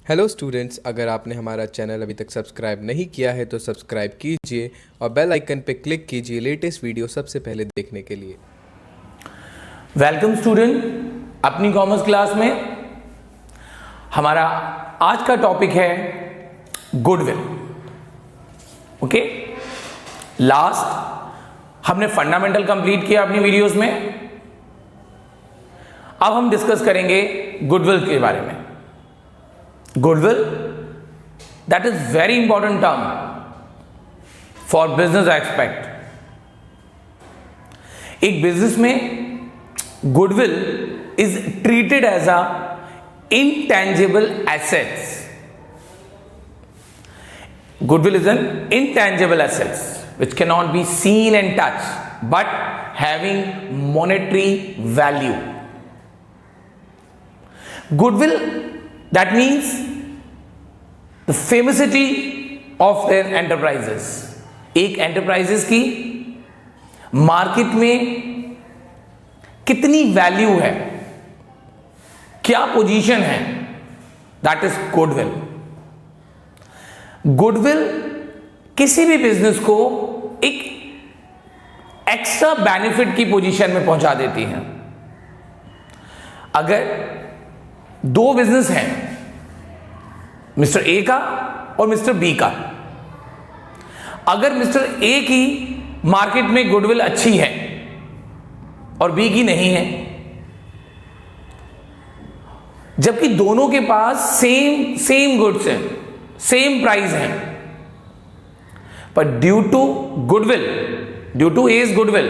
Hello students, अगर आपने हमारा चैनल अभी तक सब्सक्राइब नहीं किया है तो सब्सक्राइब कीजिए और बेल आइकन पर क्लिक कीजिए लेटेस्ट वीडियो सबसे पहले देखने के लिए। वेलकम स्टूडेंट, अपनी कॉमर्स क्लास में हमारा आज का टॉपिक है गुडविल। ओके, लास्ट हमने फंडामेंटल कंप्लीट किया अपनी वीडियोस में। अब हम डिस्कस करेंगे गुडविल के बारे में। Goodwill, that is very important term for business aspect. एक बिजनेस में goodwill is treated as a intangible assets. Goodwill is an intangible assets which cannot be seen and touched but having monetary value. Goodwill, that means the famousity of their enterprises. एक enterprises की market में कितनी value है, क्या position है, that is goodwill. Goodwill किसी भी business को एक एक्स्ट्रा बेनिफिट की पोजीशन में पहुंचा देती है। अगर दो बिजनेस हैं, मिस्टर ए का और मिस्टर बी का, अगर मिस्टर ए की मार्केट में गुडविल अच्छी है और बी की नहीं है, जबकि दोनों के पास सेम गुड्स हैं, सेम प्राइस हैं, पर due to goodwill, due to as goodwill,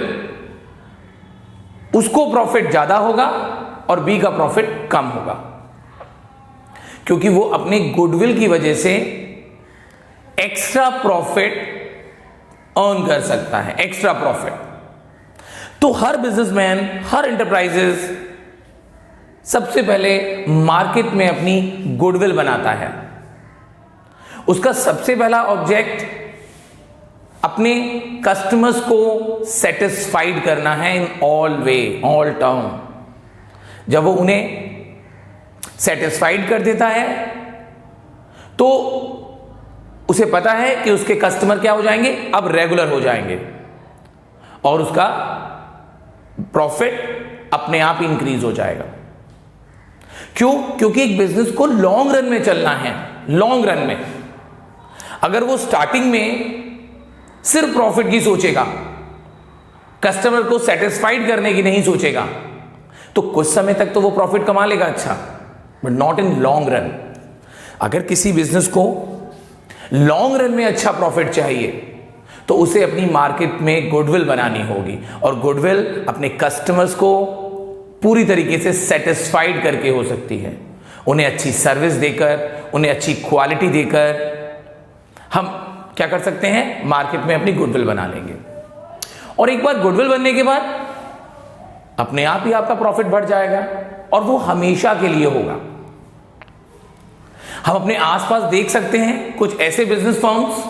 उसको प्रॉफिट ज्यादा होगा और बी का प्रॉफिट कम होगा, क्योंकि वो अपने गुडविल की वजह से एक्स्ट्रा प्रॉफिट अर्न कर सकता है, एक्स्ट्रा प्रॉफिट। तो हर बिजनेसमैन, हर एंटरप्राइजेस सबसे पहले मार्केट में अपनी गुडविल बनाता है। उसका सबसे पहला ऑब्जेक्ट अपने कस्टमर्स को सेटिस्फाइड करना है in all way, all term. जब वो उन्हें सेटिस्फाइड कर देता है तो उसे पता है कि उसके कस्टमर क्या हो जाएंगे, अब रेगुलर हो जाएंगे और उसका प्रॉफिट अपने आप इंक्रीज हो जाएगा। क्यों? क्योंकि एक बिजनेस को लॉन्ग रन में चलना है। लॉन्ग रन में अगर वो स्टार्टिंग में सिर्फ प्रॉफिट की सोचेगा, कस्टमर को सेटिस्फाइड करने की नहीं सोचेगा, तो कुछ समय तक तो वो प्रॉफिट कमा लेगा अच्छा, but not in long run. अगर किसी बिजनेस को लॉन्ग रन में अच्छा प्रॉफिट चाहिए तो उसे अपनी मार्केट में गुडविल बनानी होगी, और गुडविल अपने कस्टमर्स को पूरी तरीके से सेटिस्फाइड करके हो सकती है। उन्हें अच्छी सर्विस देकर, उन्हें अच्छी क्वालिटी देकर हम क्या कर सकते हैं, मार्केट में अपनी गुडविल बना लेंगे। और एक बार गुडविल बनने के बाद अपने आप ही आपका प्रॉफिट बढ़ जाएगा और वो हमेशा के लिए होगा। हम अपने आसपास देख सकते हैं कुछ ऐसे बिजनेस फर्म्स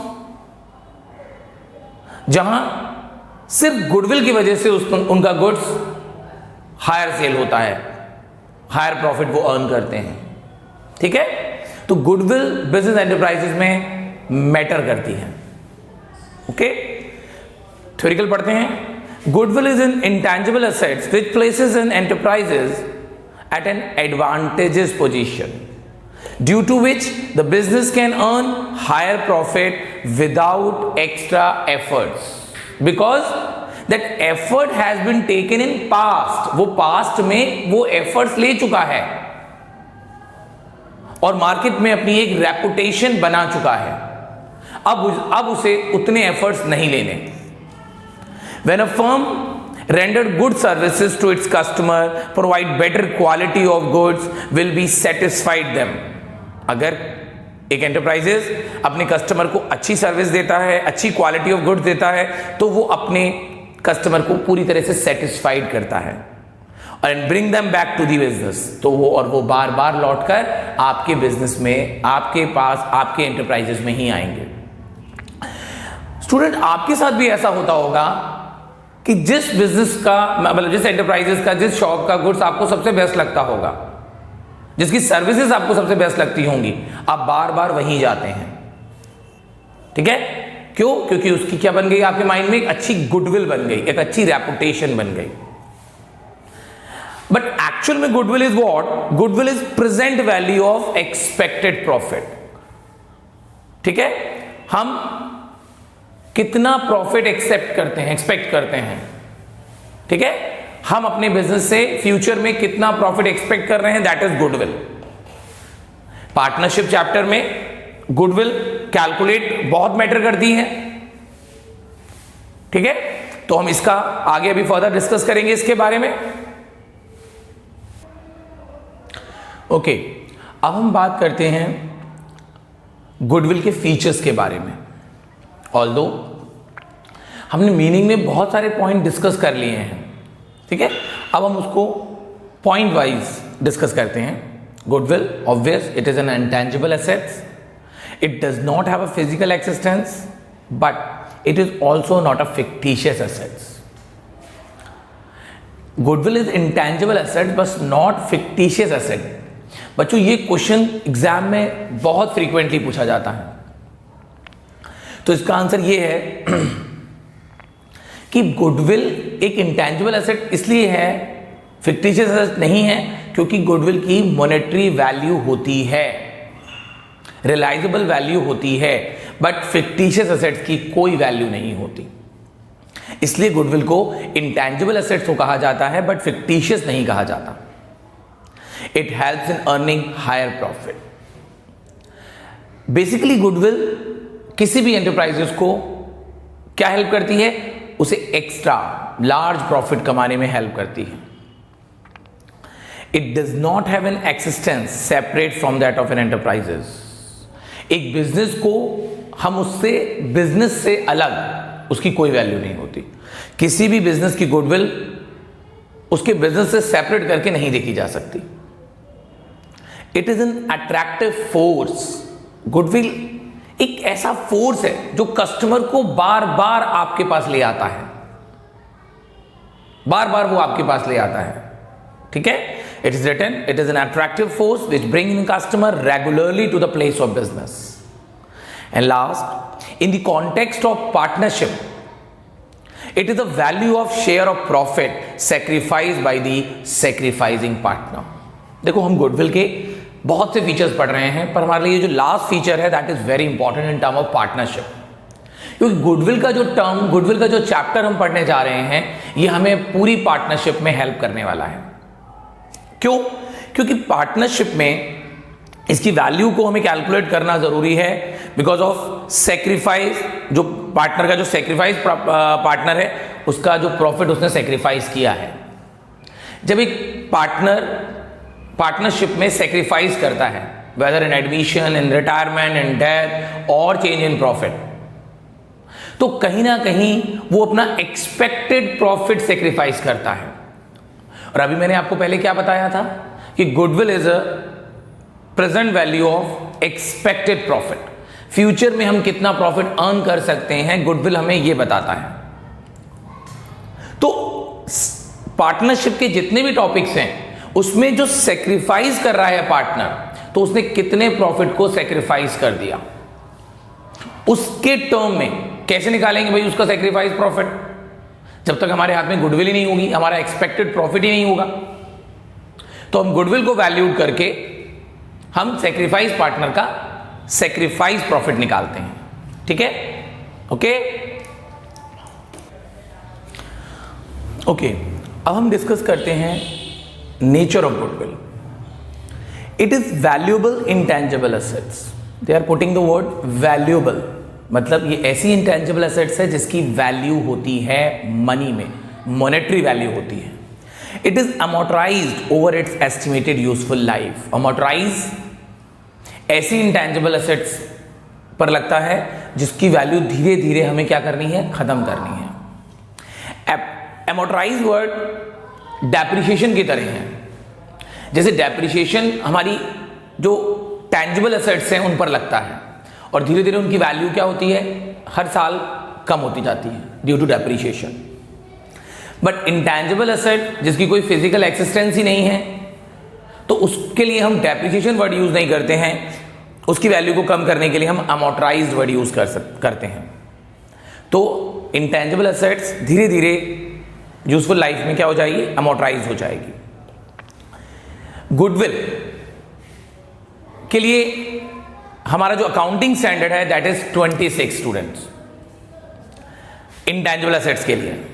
जहां सिर्फ गुडविल की वजह से उनका गुड्स हायर सेल होता है, हायर प्रॉफिट वो अर्न करते हैं। ठीक है, तो गुडविल बिजनेस एंटरप्राइजेस में मैटर करती है। ओके, थ्योरिकल पढ़ते हैं। Goodwill is an intangible assets which places an enterprises at an advantages position due to which the business can earn higher profit without extra efforts, because that effort has been taken in past। वो past में वो efforts ले चुका है और market में अपनी एक रेपुटेशन बना चुका है। अब उसे उतने एफर्ट्स नहीं लेने। When a firm rendered good services to its customer, provide better quality of goods, will be satisfied them। अगर एक एंटरप्राइजेस अपने कस्टमर को अच्छी सर्विस देता है, अच्छी क्वालिटी ऑफ गुड्स देता है, तो वो अपने कस्टमर को पूरी तरह से सेटिस्फाइड करता है and bring them back to the business. तो वो बार बार लौटकर आपके बिजनेस में, आपके पास, आपके एंटरप्राइजेस में ही आएंगे। स्टूडेंट, आपके साथ भी ऐसा होता होगा कि जिस बिजनेस का, मतलब जिस एंटरप्राइजेस का, जिस शॉप का गुड्स आपको सबसे बेस्ट लगता होगा, जिसकी सर्विसेज आपको सबसे बेस्ट लगती होंगी, आप बार बार वहीं जाते हैं। ठीक है, क्यों? क्योंकि उसकी क्या बन गई आपके माइंड में, एक अच्छी गुडविल बन गई, एक अच्छी रेपुटेशन बन गई। बट एक्चुअल में goodwill is what? Goodwill is present value of expected profit. ठीक है, हम कितना प्रॉफिट एक्सेप्ट करते हैं, एक्सपेक्ट करते हैं। ठीक है, हम अपने बिजनेस से फ्यूचर में कितना प्रॉफिट एक्सपेक्ट कर रहे हैं, that is goodwill. Partnership chapter में गुडविल कैलकुलेट बहुत मैटर करती है। ठीक है, तो हम इसका आगे अभी फर्दर डिस्कस करेंगे इसके बारे में। ओके, अब हम बात करते हैं गुडविल के फीचर्स के बारे में। ऑल्दो हमने मीनिंग में बहुत सारे पॉइंट डिस्कस कर लिए हैं, ठीक है, अब हम उसको पॉइंट वाइज डिस्कस करते हैं। Goodwill, obvious, it is an intangible assets, it does not have a physical existence, but it is also not a fictitious assets. Goodwill is intangible asset बस नॉट फिक्टिशियस एसेट। बच्चों, ये question exam में बहुत frequently पूछा जाता है, तो इसका आंसर ये है कि गुडविल एक इंटेंजिबल एसेट इसलिए है, फिक्टिशियस एसेट नहीं है, क्योंकि गुडविल की मॉनेटरी वैल्यू होती है, रियलाइजेबल वैल्यू होती है, बट फिक्टिशियस एसेट्स की कोई वैल्यू नहीं होती। इसलिए गुडविल को इंटेंजिबल एसेट्स को कहा जाता है, बट फिक्टिशियस नहीं कहा जाता। It helps in earning higher profit. Basically goodwill किसी भी एंटरप्राइजेस को क्या हेल्प करती है, उसे एक्स्ट्रा लार्ज प्रॉफिट कमाने में हेल्प करती है। It does not have an existence separate from that of an enterprises. एक बिजनेस को हम उससे बिजनेस से अलग उसकी कोई वैल्यू नहीं होती। किसी भी बिजनेस की गुडविल उसके बिजनेस से सेपरेट करके नहीं देखी जा सकती। It is an attractive force. Goodwill एक ऐसा फोर्स है जो कस्टमर को बार बार आपके पास ले आता है, बार बार वो आपके पास ले आता है। ठीक है, it is written, it is an attractive force which bring in customer regularly to the place of business. And last, in the context of partnership, it is the value of share of profit sacrificed by the sacrificing partner। देखो, हम goodwill के बहुत से features पढ़ रहे हैं, पर हमारे लिए जो लास्ट फीचर है that is very important in term of partnership. क्योंकि गुडविल का जो टर्म, गुडविल का जो चैप्टर हम पढ़ने जा रहे हैं, ये हमें पूरी पार्टनरशिप में हेल्प करने वाला है। क्यों? क्योंकि पार्टनरशिप में इसकी वैल्यू को हमें कैलकुलेट करना जरूरी है, बिकॉज ऑफ सेक्रीफाइस। जो पार्टनर का जो सेक्रीफाइस पार्टनर है, उसका जो प्रॉफिट उसने सेक्रीफाइस किया है। जब एक पार्टनर पार्टनरशिप में सेक्रीफाइस करता है, whether in admission, in retirement, in death और चेंज इन प्रॉफिट, तो कहीं ना कहीं वो अपना एक्सपेक्टेड प्रॉफिट सेक्रीफाइस करता है। और अभी मैंने आपको पहले क्या बताया था कि goodwill is a present value of expected profit. Future में हम कितना प्रॉफिट अर्न कर सकते हैं, गुडविल हमें यह बताता है। तो पार्टनरशिप के जितने भी टॉपिक्स हैं, उसमें जो सेक्रीफाइस कर रहा है पार्टनर, तो उसने कितने प्रॉफिट को सेक्रीफाइस कर दिया, उसके टर्म में कैसे निकालेंगे भाई उसका सेक्रीफाइस प्रॉफिट? जब तक हमारे हाथ में गुडविल ही नहीं होगी, हमारा एक्सपेक्टेड प्रॉफिट ही नहीं होगा। तो हम गुडविल को वैल्यूड करके हम सेक्रीफाइस पार्टनर का सेक्रीफाइस प्रॉफिट निकालते हैं। ठीक है, ओके ओके। अब हम डिस्कस करते हैं nature of goodwill. It is valuable intangible assets. They are putting the word valuable, मतलब ये ऐसी इंटेंजिबल एसेट्स है जिसकी वैल्यू होती है मनी में, मॉनेटरी वैल्यू होती है। It is amortised over it's estimated useful life. Amortise ऐसी इंटेंजिबल एसेट्स पर लगता है जिसकी वैल्यू धीरे धीरे हमें क्या करनी है, खत्म करनी है। अमोर्टाइज वर्ड डेप्रिसिएशन की तरह है। जैसे डेप्रिसिएशन हमारी जो टेंजिबल एसेट्स हैं उन पर लगता है, और धीरे धीरे उनकी वैल्यू क्या होती है, हर साल कम होती जाती है due to depreciation. But intangible asset जिसकी कोई फिजिकल एक्सिस्टेंस ही नहीं है, तो उसके लिए हम डेप्रिसिएशन वर्ड यूज नहीं करते हैं, उसकी वैल्यू को कम करने के लिए हम अमोर्टाइज्ड वर्ड यूज करते हैं। तो इंटेंजिबल एसेट्स धीरे धीरे यूजफुल लाइफ में क्या हो जाएगी, अमोर्टाइज हो जाएगी। गुडविल के लिए हमारा जो अकाउंटिंग स्टैंडर्ड है that is 26 students. Intangible assets के लिए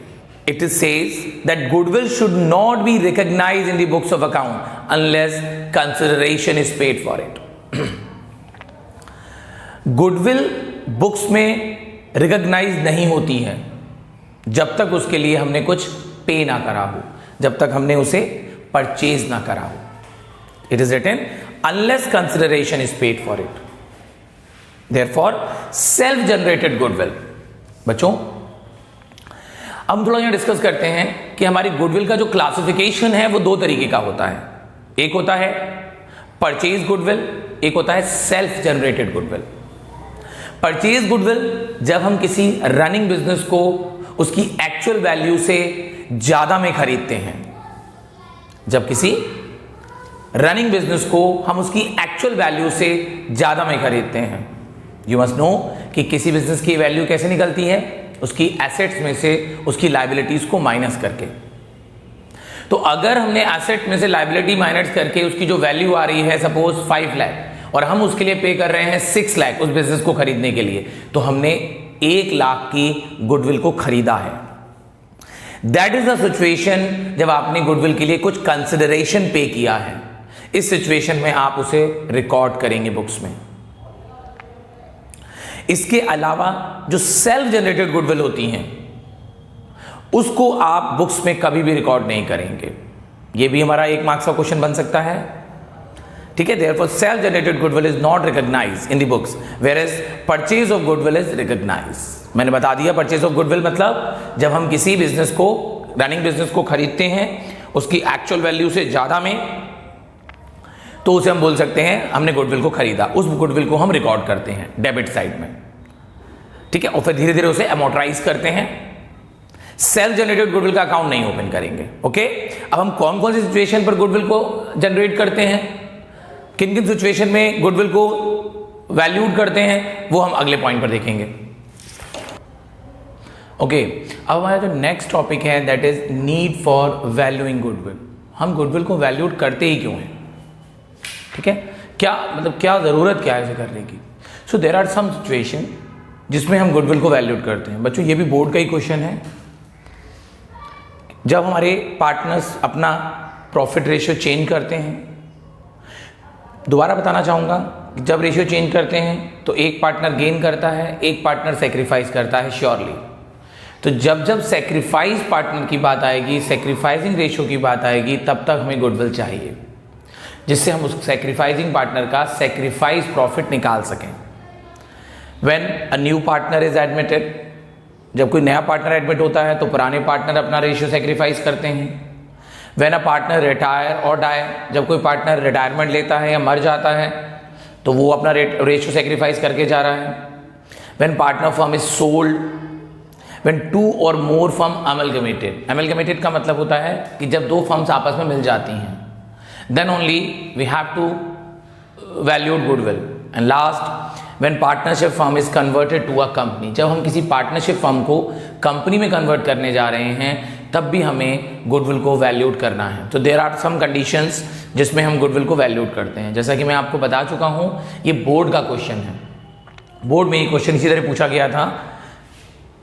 it says that goodwill should not be recognized in the books of account unless consideration is paid for it. Goodwill books में रिकॉग्नाइज नहीं होती है जब तक उसके लिए हमने कुछ पे ना करा हो, जब तक हमने उसे परचेज ना करा हो। It is written unless consideration is paid for it, therefore self generated goodwill. बच्चों अब हम थोड़ा यहां डिस्कस करते हैं कि हमारी गुडविल का जो क्लासिफिकेशन है वो दो तरीके का होता है। एक होता है परचेज गुडविल, एक होता है self generated goodwill. Purchase goodwill जब हम किसी रनिंग बिजनेस को उसकी एक्चुअल वैल्यू से ज्यादा में खरीदते हैं, जब किसी रनिंग बिजनेस को हम उसकी एक्चुअल वैल्यू से ज्यादा में खरीदते हैं। यू मस्ट नो कि किसी बिजनेस की वैल्यू कैसे निकलती है, उसकी एसेट्स में से उसकी लायबिलिटीज को माइनस करके। तो अगर हमने एसेट में से लायबिलिटी माइनस करके उसकी जो वैल्यू आ रही है सपोज 5 लाख और हम उसके लिए पे कर रहे हैं 6 लाख उस बिजनेस को खरीदने के लिए, तो हमने 1 लाख की गुडविल को खरीदा है। दैट इज द सिचुएशन जब आपने गुडविल के लिए कुछ कंसिडरेशन पे किया है। इस सिचुएशन में आप उसे रिकॉर्ड करेंगे बुक्स में। इसके अलावा जो सेल्फ जनरेटेड गुडविल होती हैं उसको आप बुक्स में कभी भी रिकॉर्ड नहीं करेंगे। ये भी हमारा 1 मार्क्स का क्वेश्चन बन सकता है, ठीक है। Therefore self generated goodwill is not recognised in the books, whereas purchase of goodwill is recognised. मैंने बता दिया परचेज ऑफ गुडविल मतलब जब हम किसी बिजनेस को, रनिंग बिजनेस को खरीदते हैं उसकी एक्चुअल वैल्यू से ज्यादा में, तो उसे हम बोल सकते हैं हमने गुडविल को खरीदा। उस गुडविल को हम रिकॉर्ड करते हैं डेबिट साइड में, ठीक है, और फिर धीरे धीरे उसे अमोर्टाइज करते हैं। सेल्फ जनरेटेड गुडविल का अकाउंट नहीं ओपन करेंगे, ओके। अब हम कौन कौन सी सिचुएशन पर गुडविल को जनरेट करते हैं, किन किन सिचुएशन में गुडविल को वैल्यूड करते हैं, वो हम अगले पॉइंट पर देखेंगे, ओके। अब हमारा जो नेक्स्ट टॉपिक है that is need for valuing goodwill. हम गुडविल को वैल्यूड करते ही क्यों हैं, ठीक है, क्या मतलब क्या जरूरत क्या है इसे करने की। So there are some situation जिसमें हम गुडविल को वैल्यूड करते हैं। बच्चों ये भी बोर्ड का ही क्वेश्चन है। जब हमारे पार्टनर्स अपना प्रॉफिट रेशियो चेंज करते हैं, दोबारा बताना चाहूँगा, जब रेशियो चेंज करते हैं तो एक पार्टनर गेन करता है, एक पार्टनर सेक्रीफाइस करता है श्योरली। तो जब जब सेक्रीफाइस पार्टनर की बात आएगी, सेक्रीफाइसिंग रेशियो की बात आएगी, तब तक हमें गुडविल चाहिए जिससे हम उस सेक्रीफाइसिंग पार्टनर का सेक्रीफाइस प्रॉफिट निकाल सकें। When a new partner is admitted, जब कोई नया पार्टनर एडमिट होता है तो पुराने पार्टनर अपना रेशियो सेक्रीफाइस करते हैं। व्हेन अ पार्टनर रिटायर और डाई, जब कोई पार्टनर रिटायरमेंट लेता है या मर जाता है तो वो अपना रेशियो सेक्रीफाइस करके जा रहा है। When partner firm is sold, when 2 और मोर फर्म अमलगमेटेड, अमलगमेटेड का मतलब होता है कि जब 2 फर्म्स आपस में मिल जाती हैं, then only we have to value goodwill. And last, when partnership firm is converted to a company, जब हम किसी पार्टनरशिप फर्म को कंपनी में कन्वर्ट करने जा रहे हैं तब भी हमें गुडविल को वैल्यूड करना है। तो देयर आर सम कंडीशंस जिसमें हम गुडविल को वैल्यूड करते हैं। जैसा कि मैं आपको बता चुका हूं, ये बोर्ड का क्वेश्चन है। बोर्ड में ये क्वेश्चन इसी तरह पूछा गया था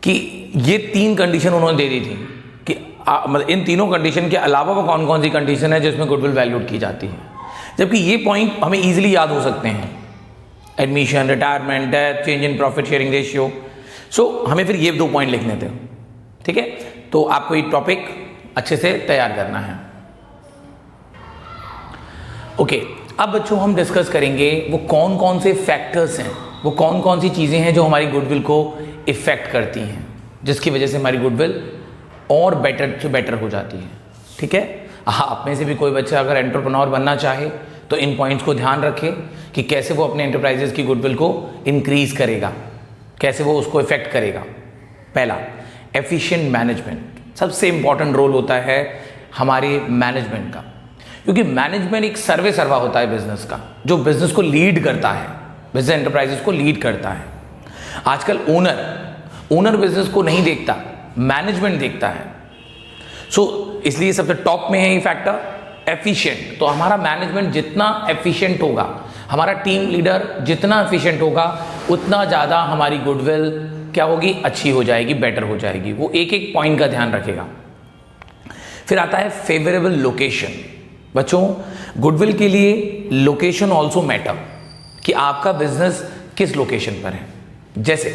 कि ये 3 कंडीशन उन्होंने दे दी थी कि मतलब इन तीनों कंडीशन के अलावा वो कौन कौन सी कंडीशन है जिसमें गुडविल वैल्यूड की जाती है। जबकि ये पॉइंट हमें इजीली याद हो सकते हैं, admission, retirement, death, change in profit sharing ratio. So हमें फिर ये 2 पॉइंट लिखने थे, ठीक है। तो आपको ये टॉपिक अच्छे से तैयार करना है, ओके। अब बच्चों हम डिस्कस करेंगे वो कौन कौन से फैक्टर्स हैं, वो कौन कौन सी चीज़ें हैं जो हमारी गुडविल को इफेक्ट करती हैं, जिसकी वजह से हमारी गुडविल और बेटर से बेटर हो जाती है, ठीक है। आप में से भी कोई बच्चा अगर एंटरप्रेन्योर बनना चाहे तो इन पॉइंट्स को ध्यान रखे कि कैसे वो अपने एंटरप्राइजेस की गुडविल को इंक्रीज करेगा, कैसे वो उसको इफेक्ट करेगा। पहला, एफिशिएंट मैनेजमेंट। सबसे इंपॉर्टेंट रोल होता है हमारे मैनेजमेंट का, क्योंकि मैनेजमेंट एक सर्वा होता है बिजनेस का, जो बिजनेस को लीड करता है, बिजनेस एंटरप्राइजेस को लीड करता है। आजकल ओनर बिजनेस को नहीं देखता, मैनेजमेंट देखता है। इसलिए सबसे टॉप में है ये फैक्टर एफिशिएंट। तो हमारा मैनेजमेंट जितना एफिशिएंट होगा, हमारा टीम लीडर जितना एफिशिएंट होगा, उतना ज़्यादा हमारी गुडविल क्या होगी, अच्छी हो जाएगी, बेटर हो जाएगी। वो एक एक पॉइंट का ध्यान रखेगा। फिर आता है फेवरेबल लोकेशन। बच्चों, गुडविल के लिए लोकेशन ऑल्सो मैटर, कि आपका बिजनेस किस लोकेशन पर है। जैसे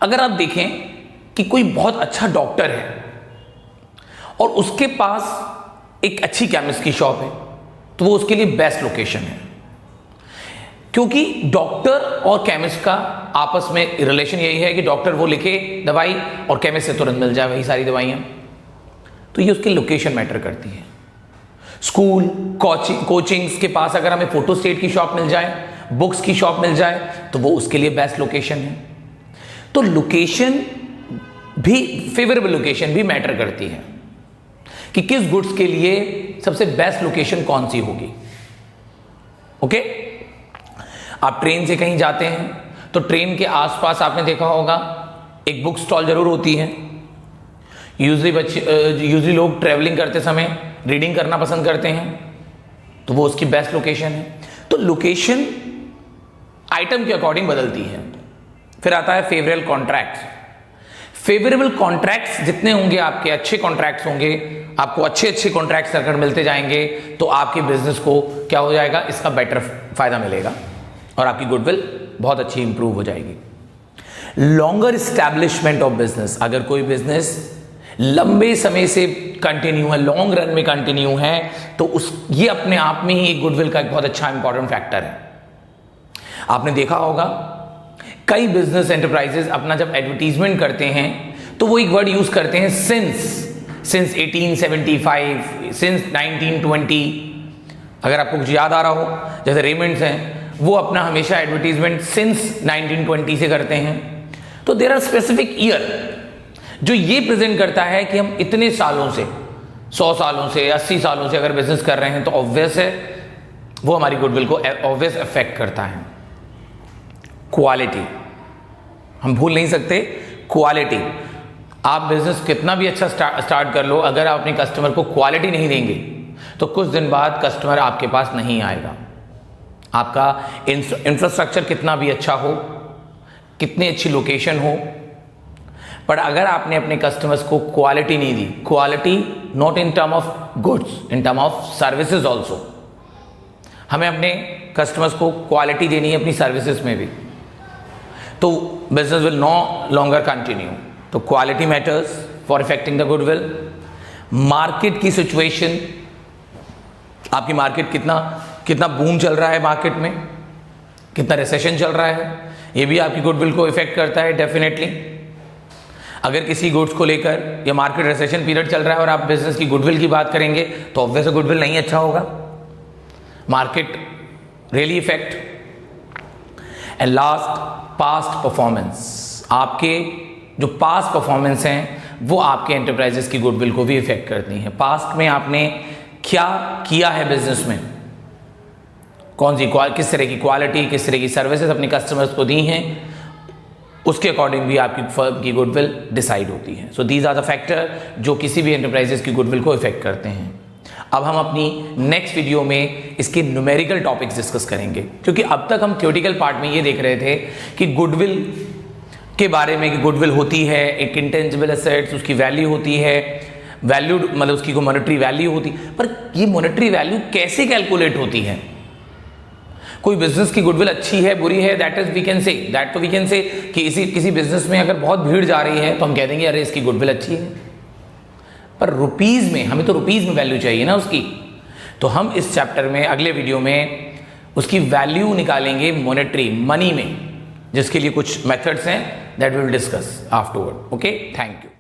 अगर आप देखें कि कोई बहुत अच्छा डॉक्टर है और उसके पास एक अच्छी केमिस्ट की शॉप है, तो वो उसके लिए बेस्ट लोकेशन है, क्योंकि डॉक्टर और केमिस्ट का आपस में रिलेशन यही है कि डॉक्टर वो लिखे दवाई और केमिस्ट से तुरंत मिल जाए वही सारी दवाइयां। तो ये उसकी लोकेशन मैटर करती है। स्कूल कोचिंग्स के पास अगर हमें फोटोस्टेट की शॉप मिल जाए, बुक्स की शॉप मिल जाए, तो वो उसके लिए बेस्ट लोकेशन है। तो लोकेशन भी, फेवरेबल लोकेशन भी मैटर करती है कि किस गुड्स के लिए सबसे बेस्ट लोकेशन कौन सी होगी। ओके, आप ट्रेन से कहीं जाते हैं तो ट्रेन के आसपास आपने देखा होगा एक बुक स्टॉल जरूर होती है। यूजली लोग ट्रेवलिंग करते समय रीडिंग करना पसंद करते हैं, तो वो उसकी बेस्ट लोकेशन है। तो लोकेशन आइटम के अकॉर्डिंग बदलती है। फिर आता है फेवरेबल कॉन्ट्रैक्ट्स। फेवरेबल कॉन्ट्रैक्ट्स जितने होंगे, आपके अच्छे कॉन्ट्रैक्ट्स होंगे, आपको अच्छे कॉन्ट्रैक्ट्स अगर मिलते जाएंगे, तो आपके बिजनेस को क्या हो जाएगा, इसका बेटर फायदा मिलेगा और आपकी गुडविल बहुत अच्छी इंप्रूव हो जाएगी। Longer establishment of business. अगर कोई बिजनेस लंबे समय से कंटिन्यू है, लॉन्ग रन में कंटिन्यू है, तो ये अपने आप में ही एक गुडविल का एक बहुत अच्छा इंपॉर्टेंट फैक्टर है। आपने देखा होगा कई बिजनेस एंटरप्राइजेस अपना जब एडवर्टीजमेंट करते हैं तो वो एक वर्ड यूज करते हैं सिंस 1875, सिंस 1920। अगर आपको कुछ याद आ रहा हो, जैसे रेमंड्स हैं, वो अपना हमेशा एडवर्टीजमेंट सिंस 1920 से करते हैं। तो देयर आर स्पेसिफिक ईयर जो ये प्रेजेंट करता है कि हम इतने सालों से, 100 सालों से, 80 सालों से अगर बिजनेस कर रहे हैं, तो ऑब्वियस है वो हमारी गुडविल को ऑब्वियस अफेक्ट करता है। क्वालिटी हम भूल नहीं सकते। क्वालिटी, आप बिजनेस कितना भी अच्छा स्टार्ट कर लो, अगर आप अपने कस्टमर को क्वालिटी नहीं देंगे तो कुछ दिन बाद कस्टमर आपके पास नहीं आएगा। आपका इंफ्रास्ट्रक्चर कितना भी अच्छा हो, कितनी अच्छी लोकेशन हो, पर अगर आपने अपने कस्टमर्स को क्वालिटी नहीं दी, quality not in term of goods, in term of services also, हमें अपने कस्टमर्स को क्वालिटी देनी है अपनी सर्विसेज में भी, तो business will no longer continue. तो quality matters for affecting the goodwill. Market की सिचुएशन, आपकी मार्केट कितना बूम चल रहा है, मार्केट में कितना रिसेशन चल रहा है, ये भी आपकी गुडविल को इफेक्ट करता है डेफिनेटली। अगर किसी गुड्स को लेकर या मार्केट रिसेशन पीरियड चल रहा है और आप बिजनेस की गुडविल की बात करेंगे, तो ऑब्वियसली गुडविल नहीं अच्छा होगा। Market really effect. And last, past performance. आपके जो पास्ट परफॉर्मेंस हैं वो आपके एंटरप्राइजेस की गुडविल को भी इफेक्ट करती हैं। पास्ट में आपने क्या किया है बिजनेस में, किस तरह की क्वालिटी, किस तरह की सर्विसेज अपने कस्टमर्स को दी हैं, उसके अकॉर्डिंग भी आपकी फर्म की गुडविल डिसाइड होती है। So these are the factor जो किसी भी एंटरप्राइजेस की गुडविल को इफेक्ट करते हैं। अब हम अपनी नेक्स्ट वीडियो में इसके न्यूमेरिकल टॉपिक्स डिस्कस करेंगे, क्योंकि अब तक हम थ्योरेटिकल पार्ट में ये देख रहे थे कि गुडविल के बारे में, कि गुडविल होती है एक इंटेंजिबल एसेट्स, उसकी वैल्यू होती है, वैल्यूड मतलब उसकी को मॉनेटरी वैल्यू होती, पर ये मॉनेटरी वैल्यू कैसे कैलकुलेट होती है। कोई बिजनेस की गुडविल अच्छी है, बुरी है, दैट वी कैन से कि किसी बिजनेस में अगर बहुत भीड़ जा रही है तो हम कह देंगे अरे इसकी गुडविल अच्छी है, पर रुपीज में, हमें तो रुपीज में वैल्यू चाहिए ना उसकी। तो हम इस चैप्टर में, अगले वीडियो में उसकी वैल्यू निकालेंगे मॉनेटरी, मनी में, जिसके लिए कुछ मेथड्स हैं that we will discuss afterward. Okay, thank you.